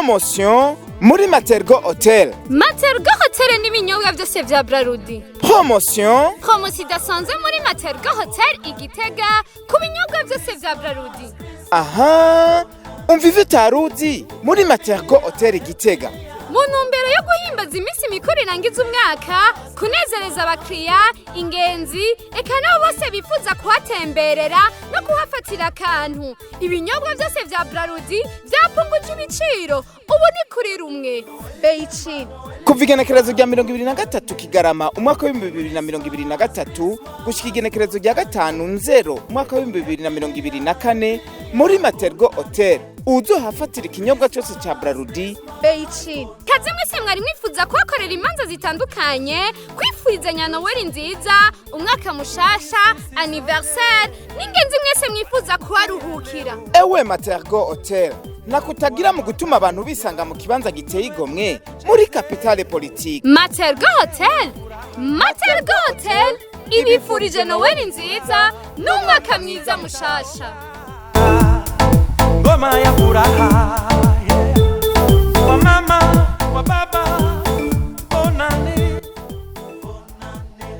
Promotion muri Matergo Hotel. Matergo Hotel n'ibinyobwa vyose vya Braludi. Promotion idasanzwe muri Matergo Hotel Igitega ku binyobwa vyose vya Braludi. Aha, umva ivyo utaruzi muri Matergo Hotel Igitega. Mu ntumbero yo guhimbaza iminsi mikuru irangiza umwaka, kunezereza abakiriya, ingenzi, eka nabo bose bifuza kuhatemberera no kuhafatira akantu. Ibinyobwa vyose vya Braludi vyapunguje ibiciro, ubu ni kuri rumwe. Beicin. Kuva igenekerezo rya 23 Kigarama umwaka wa 2023 gushika igenekerezo rya 5/0 umwaka wa 2024 muri Matergo Hotel. Uzohafatira ikinyobwa cyose ca Braludi. Beicin. Kaze mwese mwari mwifuza kuhakorera imanza zitandukanye, kwifuzanya Noel nziza, umwaka mushasha, anniversaire, n'ingenzi mwese mwifuza kuharuhukira. Ewe Matergo Hotel, nakutagira mu gutuma abantu bisanga mu kibanza giteye igomwe muri capitale politique. Matergo Hotel. Matergo Hotel ibifurije Noel nziza n'umwaka mwiza mushasha. Ngoma ya furaha